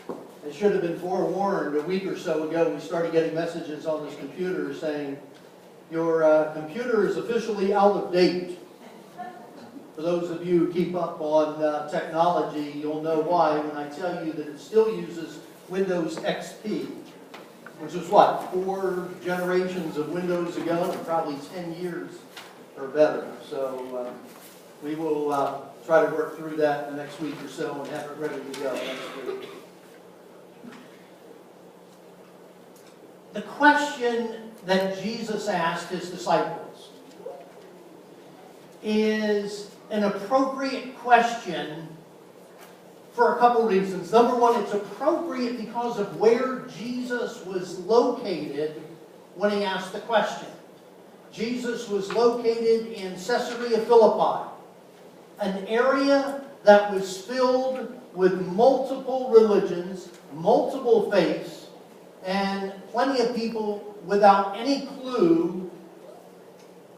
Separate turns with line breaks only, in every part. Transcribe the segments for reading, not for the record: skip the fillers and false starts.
I should have been forewarned. A week or so ago, we started getting messages on this computer saying, your computer is officially out of date. For those of you who keep up on technology, you'll know why when I tell you that it still uses Windows XP, which was what, 4 generations of Windows ago, and probably 10 years or better. So we will try to work through that in the next week or so and have it ready to go next week. The question that Jesus asked his disciples is an appropriate question for a couple reasons. Number one, it's appropriate because of where Jesus was located when he asked the question. Jesus was located in Caesarea Philippi, an area that was filled with multiple religions, multiple faiths, and plenty of people without any clue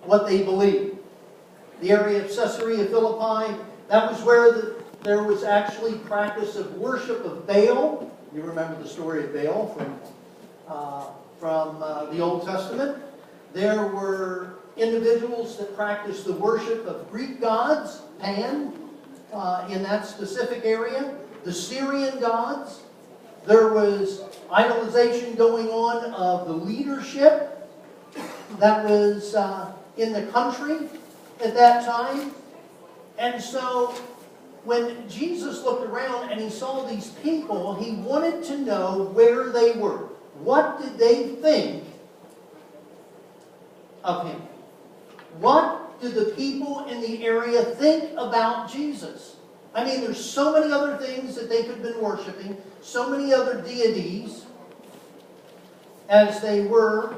what they believed. The area of Caesarea Philippi, that was where there was actually practice of worship of Baal. You remember the story of Baal from the Old Testament. There were individuals that practiced the worship of Greek gods, Pan, in that specific area. The Syrian gods. There was idolization going on of the leadership that was in the country at that time. And so when Jesus looked around and he saw these people, he wanted to know where they were. What did they think of him? What do the people in the area think about Jesus? I mean, there's so many other things that they could have been worshiping, so many other deities as they were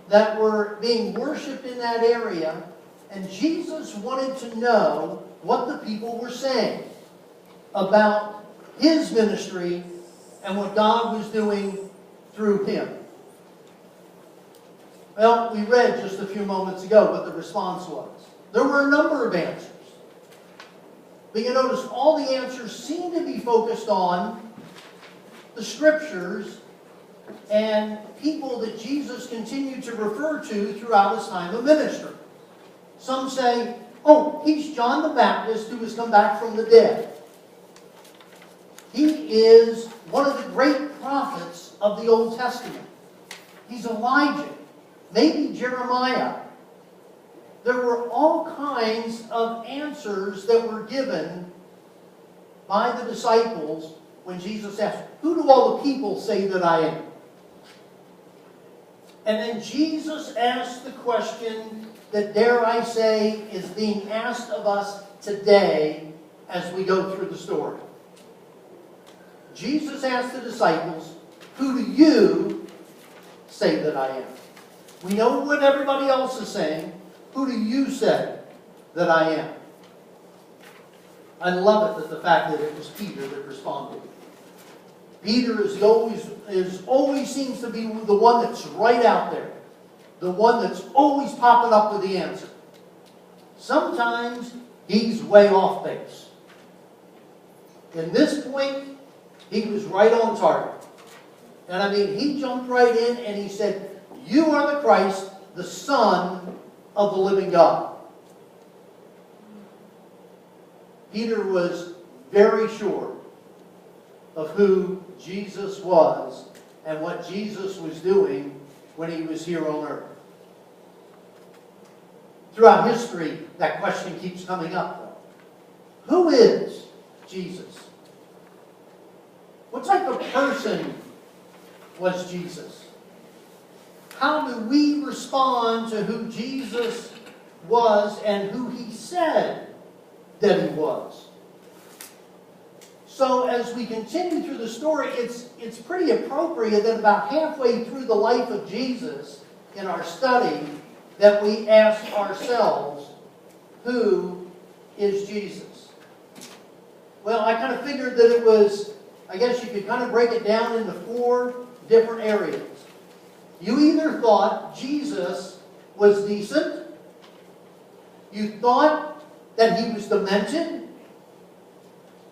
that were being worshipped in that area, and Jesus wanted to know what the people were saying about his ministry and what God was doing through him. Well, we read just a few moments ago what the response was. There were a number of answers. But you notice all the answers seem to be focused on the Scriptures and people that Jesus continued to refer to throughout his time of ministry. Some say, oh, he's John the Baptist who has come back from the dead. He is one of the great prophets of the Old Testament. He's Elijah, maybe Jeremiah. There were all kinds of answers that were given by the disciples when Jesus asked, who do all the people say that I am? And then Jesus asked the question that, dare I say, is being asked of us today as we go through the story. Jesus asked the disciples, who do you say that I am? We know what everybody else is saying. Who do you say that I am? I love it that the fact that it was Peter that responded. Peter always seems to be the one that's right out there. The one that's always popping up with the answer. Sometimes he's way off base. In this point, he was right on target. And I mean, he jumped right in and he said, you are the Christ, the Son of the living God. Peter was very sure of who Jesus was and what Jesus was doing when he was here on earth. Throughout history, that question keeps coming up, though. Who is Jesus? What type of person was Jesus? How do we respond to who Jesus was and who he said that he was? So as we continue through the story, it's pretty appropriate that about halfway through the life of Jesus in our study that we ask ourselves, who is Jesus? Well, I kind of figured that it was, I guess you could kind of break it down into 4 different areas. You either thought Jesus was decent, you thought that he was demented,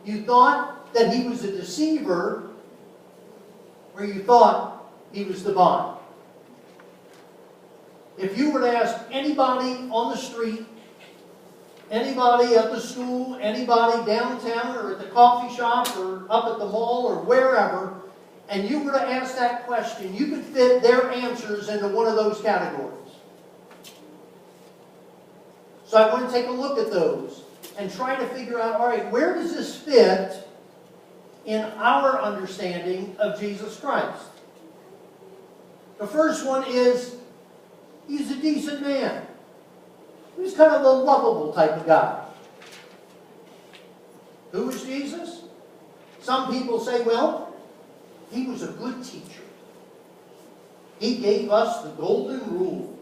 you thought that he was a deceiver, or you thought he was divine? If you were to ask anybody on the street, anybody at the school, anybody downtown or at the coffee shop or up at the mall or wherever, and you were to ask that question, you could fit their answers into one of those categories. So I want to take a look at those and try to figure out, all right, where does this fit in our understanding of Jesus Christ? The first one is, he's a decent man. He's kind of a lovable type of guy. Who was Jesus? Some people say, well, he was a good teacher. He gave us the golden rule.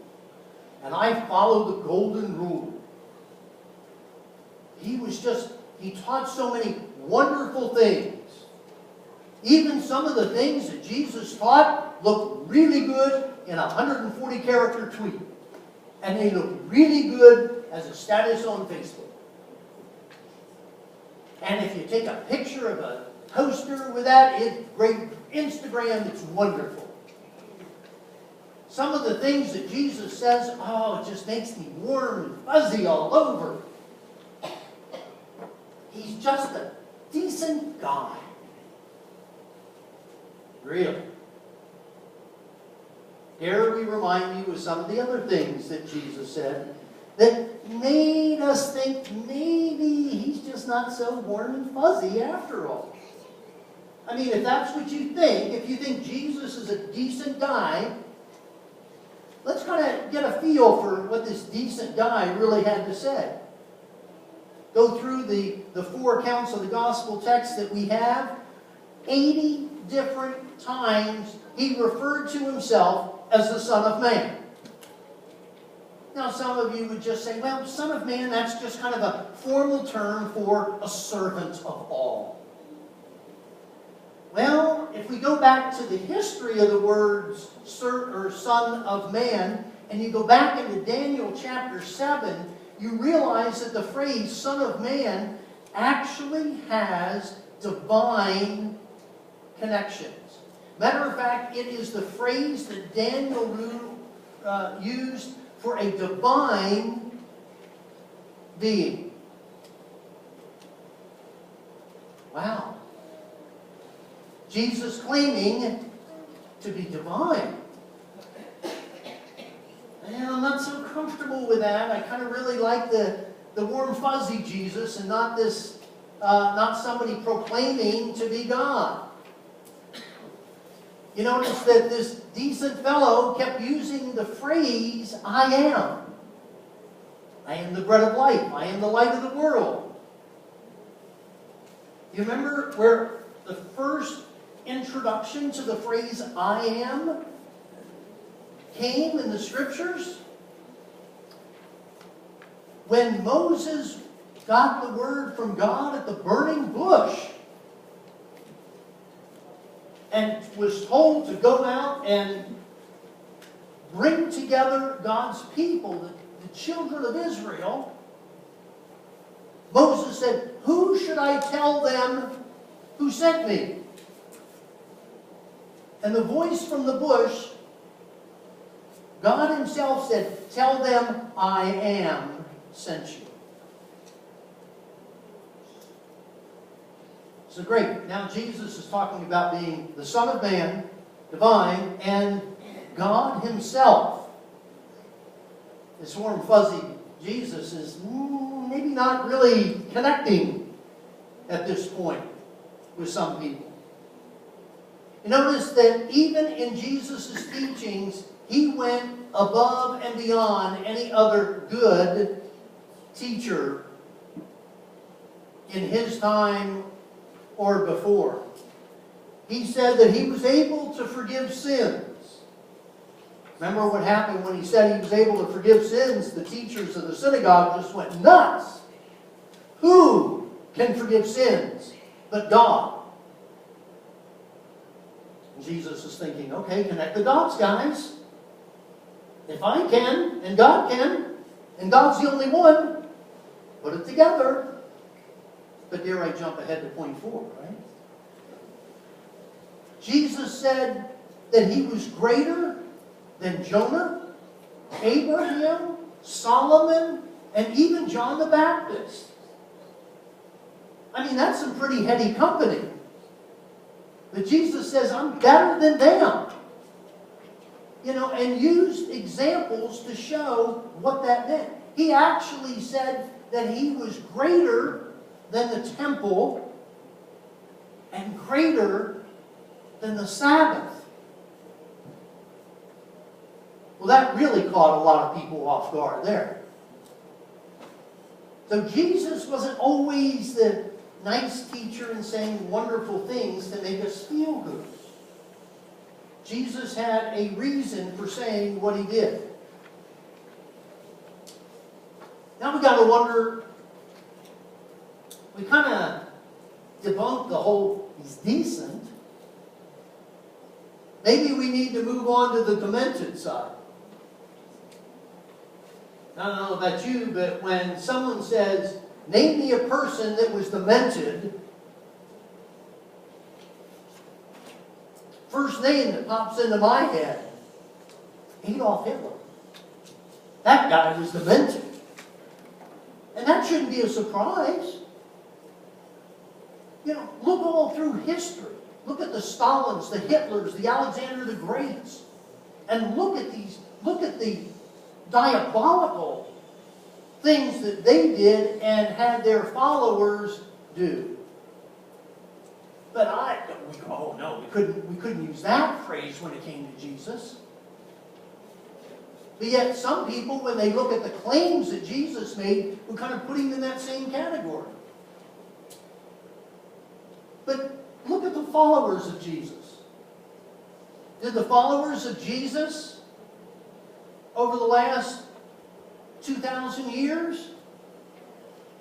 And I follow the golden rule. He taught so many wonderful things. Even some of the things that Jesus taught look really good in a 140 character tweet. And they look really good as a status on Facebook. And if you take a picture of a poster with that, it's great. Instagram, it's wonderful. Some of the things that Jesus says, oh, it just makes me warm and fuzzy all over. He's just a decent guy. Really. Here we remind you of some of the other things that Jesus said that made us think maybe he's just not so warm and fuzzy after all. I mean, if that's what you think, if you think Jesus is a decent guy, let's kind of get a feel for what this decent guy really had to say. Go through the 4 accounts of the gospel text that we have. 80 different times he referred to himself as the Son of Man. Now some of you would just say, well, Son of Man, that's just kind of a formal term for a servant of all. Well, if we go back to the history of the words Son of Man, and you go back into Daniel chapter 7, you realize that the phrase Son of Man actually has divine connections. Matter of fact, it is the phrase that Daniel used for a divine being. Wow. Jesus claiming to be divine. And I'm not so comfortable with that. I kind of really like the warm fuzzy Jesus and not somebody proclaiming to be God. You notice that this decent fellow kept using the phrase, I am. I am the bread of life. I am the light of the world. You remember where the first introduction to the phrase I am came in the scriptures? When Moses got the word from God at the burning bush and was told to go out and bring together God's people, the children of Israel, Moses said, who should I tell them who sent me? And the voice from the bush, God himself said, tell them I am sent you. So great. Now Jesus is talking about being the Son of Man, divine, and God himself. This warm, fuzzy Jesus is maybe not really connecting at this point with some people. You notice that even in Jesus' teachings, he went above and beyond any other good teacher in his time or before. He said that he was able to forgive sins. Remember what happened when he said he was able to forgive sins? The teachers of the synagogue just went nuts. Who can forgive sins but God? And Jesus is thinking, okay, connect the dots, guys. If I can, and God can, and God's the only one, put it together. But dare I jump ahead to point 4, right? Jesus said that he was greater than Jonah, Abraham, Solomon, and even John the Baptist. I mean, that's some pretty heady company. But Jesus says, I'm better than them. You know, and used examples to show what that meant. He actually said that he was greater than the temple and greater than the Sabbath. Well, that really caught a lot of people off guard there. So Jesus wasn't always the nice teacher and saying wonderful things to make us feel good. Jesus had a reason for saying what he did. Now we got to wonder, we kind of debunked the whole, he's decent. Maybe we need to move on to the demented side. I don't know about you, but when someone says, name me a person that was demented, first name that pops into my head, Adolf Hitler. That guy was demented. And that shouldn't be a surprise. You know, look all through history. Look at the Stalins, the Hitlers, the Alexander the Greats. And look at the diabolical things that they did and had their followers do. But we couldn't use that phrase when it came to Jesus. But yet some people, when they look at the claims that Jesus made, would kind of put him in that same category. But look at the followers of Jesus. Did the followers of Jesus over the last 2,000 years,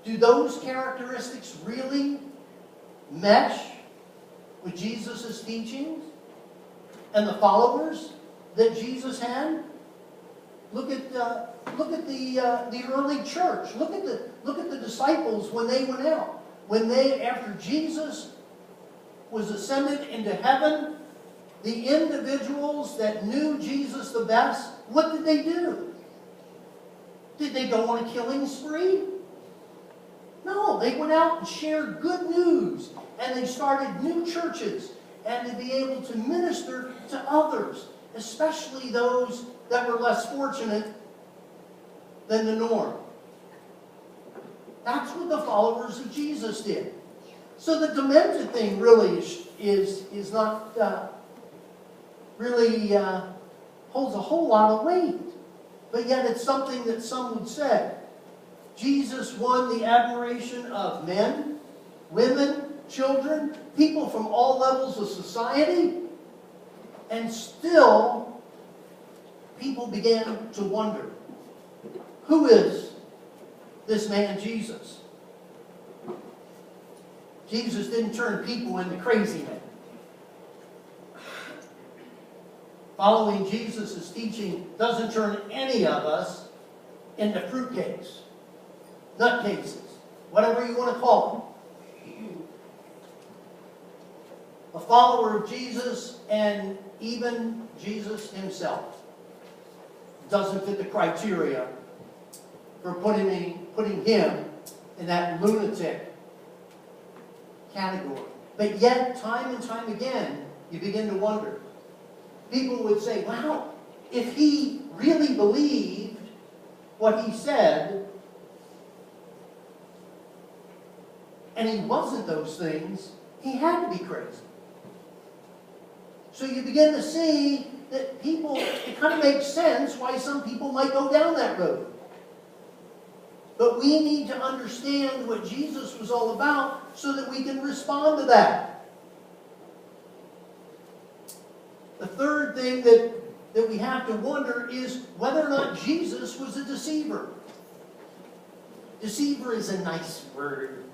do those characteristics really mesh with Jesus' teachings and the followers that Jesus had? Look at the early church. Look at the disciples when they went out. After Jesus was ascended into heaven, the individuals that knew Jesus the best, what did they do? Did they go on a killing spree? No, they went out and shared good news, and they started new churches, and to be able to minister to others, especially those that were less fortunate than the norm. That's what the followers of Jesus did. So the demented thing really is not really holds a whole lot of weight. But yet it's something that some would say. Jesus won the admiration of men, women, children, people from all levels of society, and still people began to wonder, who is this man Jesus? Jesus didn't turn people into crazy men. Following Jesus' teaching doesn't turn any of us into fruitcakes, nutcases, whatever you want to call them. A follower of Jesus, and even Jesus himself, doesn't fit the criteria for putting him in that lunatic category. But yet, time and time again, you begin to wonder. People would say, wow, if he really believed what he said, and he wasn't those things, he had to be crazy. So you begin to see that people, it kind of makes sense why some people might go down that road. But we need to understand what Jesus was all about so that we can respond to that. The third thing that we have to wonder is whether or not Jesus was a deceiver. Deceiver is a nice word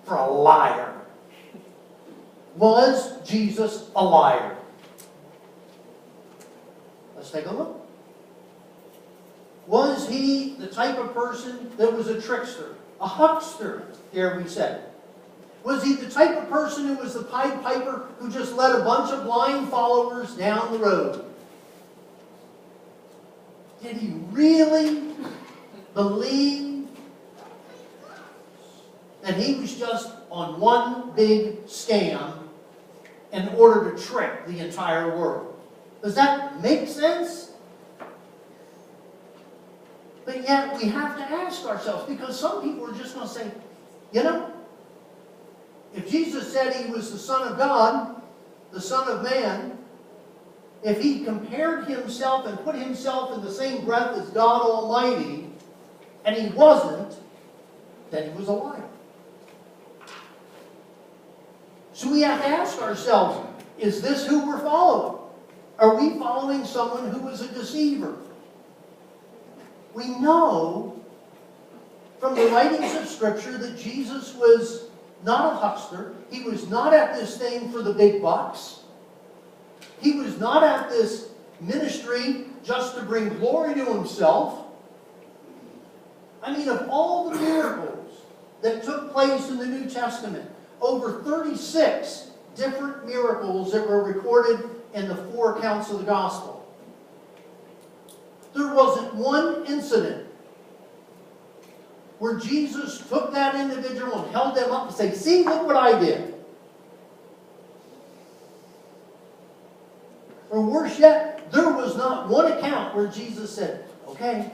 for a liar. Was Jesus a liar? Let's take a look. Was he the type of person that was a trickster, a huckster, dare we say? Was he the type of person who was the Pied Piper who just led a bunch of blind followers down the road? Did he really believe that he was just on one big scam in order to trick the entire world? Does that make sense? But yet we have to ask ourselves, because some people are just going to say, you know, if Jesus said he was the Son of God, the Son of Man, if he compared himself and put himself in the same breath as God Almighty, and he wasn't, then he was a liar. So we have to ask ourselves, is this who we're following? Are we following someone who is a deceiver? We know from the writings of Scripture that Jesus was not a huckster. He was not at this thing for the big bucks. He was not at this ministry just to bring glory to himself. I mean, of all the miracles that took place in the New Testament, over 36 different miracles that were recorded in the 4 accounts of the Gospel. There wasn't one incident where Jesus took that individual and held them up and said, see, look what I did. Or worse yet, there was not one account where Jesus said, okay,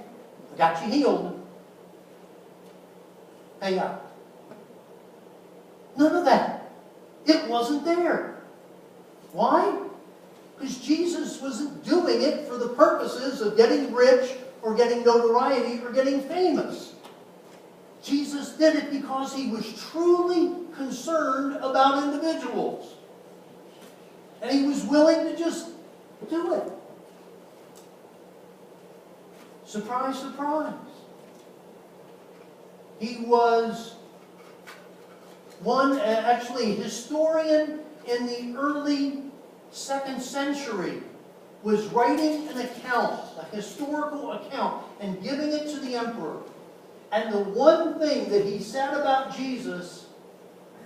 I got you healed. Hey, none of that. It wasn't there. Why? Because Jesus wasn't doing it for the purposes of getting rich or getting notoriety or getting famous. Jesus did it because he was truly concerned about individuals. And he was willing to just do it. Surprise, surprise. He was actually a historian in the early 2nd century, was writing an account, a historical account, and giving it to the emperor. And the one thing that he said about Jesus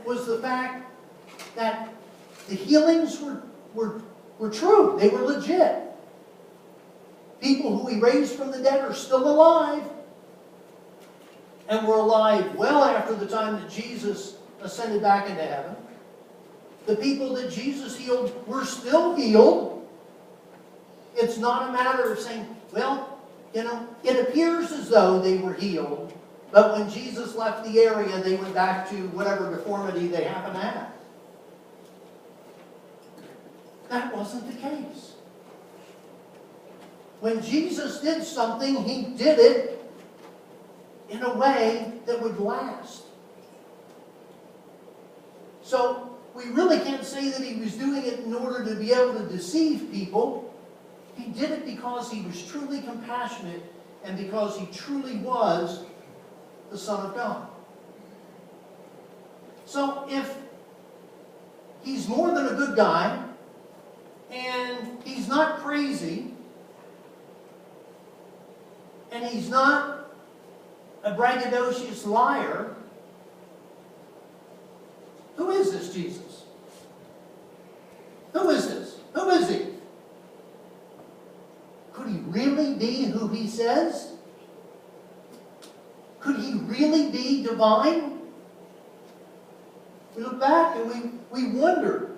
was the fact that the healings were true. They were legit. People who he raised from the dead are still alive. And were alive well after the time that Jesus ascended back into heaven. The people that Jesus healed were still healed. It's not a matter of saying, well, you know, it appears as though they were healed, but when Jesus left the area, they went back to whatever deformity they happened to have. That wasn't the case. When Jesus did something, he did it in a way that would last. So we really can't say that he was doing it in order to be able to deceive people. He did it because he was truly compassionate and because he truly was the Son of God. So if he's more than a good guy and he's not crazy and he's not a braggadocious liar, who is this Jesus? Who is this? Who is he? Could he really be who he says? Could he really be divine? We look back and we wonder.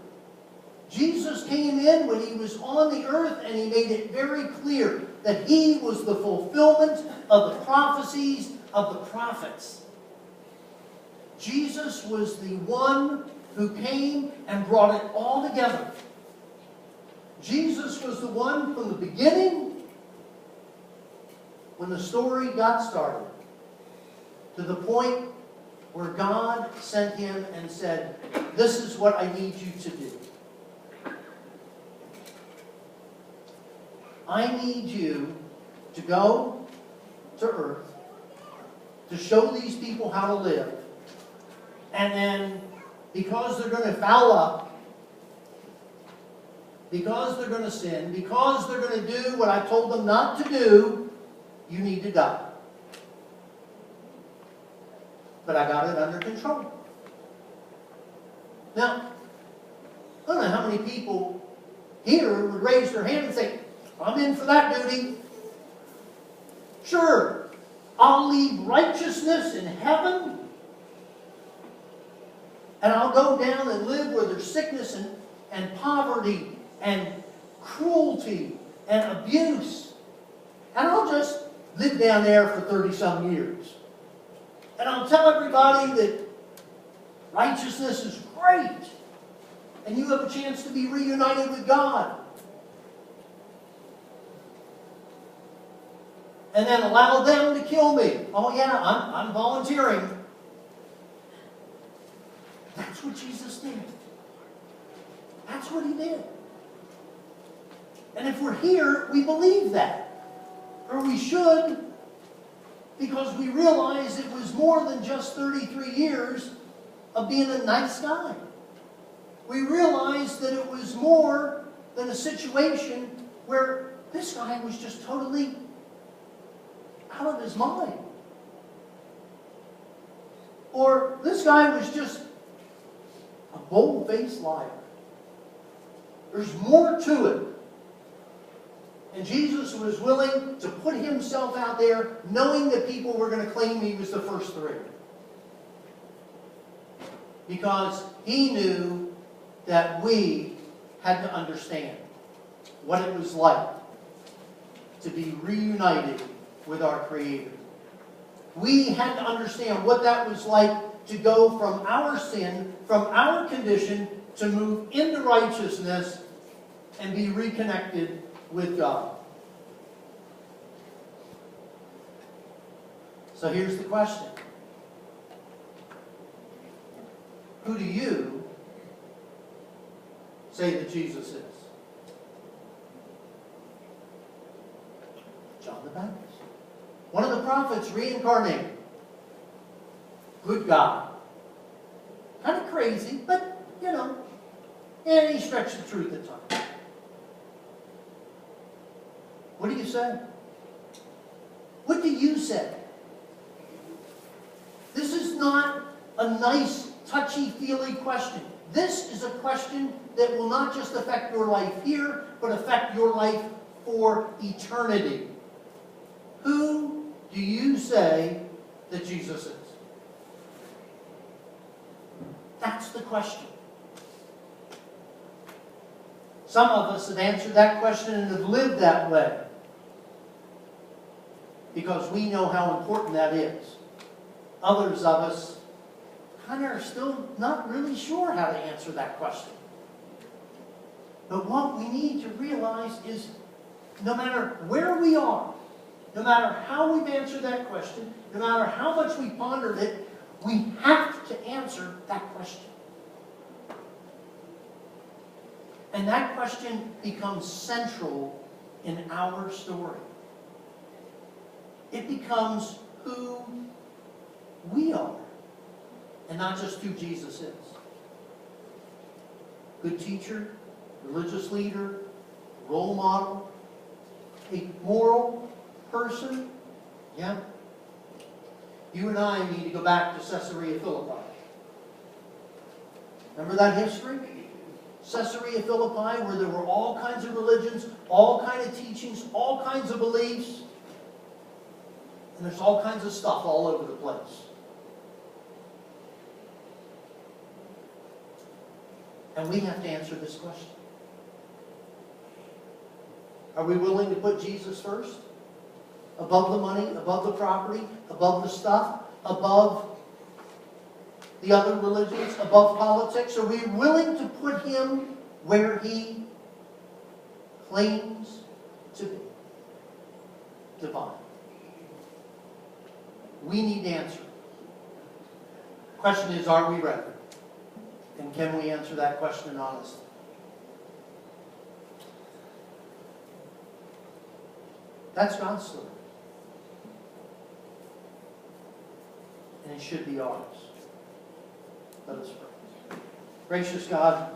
Jesus came in when he was on the earth and he made it very clear that he was the fulfillment of the prophecies of the prophets. Jesus was the one who came and brought it all together. Jesus was the one from the beginning, when the story got started, to the point where God sent him and said, this is what I need you to do. I need you to go to earth to show these people how to live. And then, because they're going to foul up, because they're going to sin, because they're going to do what I told them not to do, you need to die. But I got it under control. Now, I don't know how many people here would raise their hand and say, I'm in for that duty. Sure, I'll leave righteousness in heaven, and I'll go down and live where there's sickness and poverty and cruelty and abuse. And I'll just live down there for 30-some years. And I'll tell everybody that righteousness is great. And you have a chance to be reunited with God. And then allow them to kill me. Oh yeah, I'm volunteering. That's what Jesus did. That's what He did. And if we're here, we believe that. Or we should, because we realize it was more than just 33 years of being a nice guy. We realize that it was more than a situation where this guy was just totally out of his mind. Or this guy was just a bold-faced liar. There's more to it. And Jesus was willing to put Himself out there knowing that people were going to claim He was the first three. Because He knew that we had to understand what it was like to be reunited with our Creator. We had to understand what that was like to go from our sin, from our condition, to move into righteousness and be reconnected with God. So here's the question. Who do you say that Jesus is? John the Baptist. One of the prophets reincarnated. Good God. Kind of crazy, but, and he stretched the truth at times. What do you say? What do you say? This is not a nice, touchy-feely question. This is a question that will not just affect your life here, but affect your life for eternity. Who do you say that Jesus is? That's the question. Some of us have answered that question and have lived that way because we know how important that is. Others of us kind of are still not really sure how to answer that question. But what we need to realize is no matter where we are, no matter how we've answered that question, no matter how much we pondered it, we have to answer that question. And that question becomes central in our story. It becomes who we are, and not just who Jesus is. Good teacher, religious leader, role model, a moral person. Yeah. You and I need to go back to Caesarea Philippi. Remember that history? Caesarea Philippi, where there were all kinds of religions, all kinds of teachings, all kinds of beliefs. And there's all kinds of stuff all over the place. And we have to answer this question. Are we willing to put Jesus first? Above the money, above the property, above the stuff, above the other religions, above politics? Are we willing to put Him where He claims to be? Divine. We need to answer. The question is, are we ready? And can we answer that question honestly? That's God's story. And it should be ours. Let us pray. Gracious God,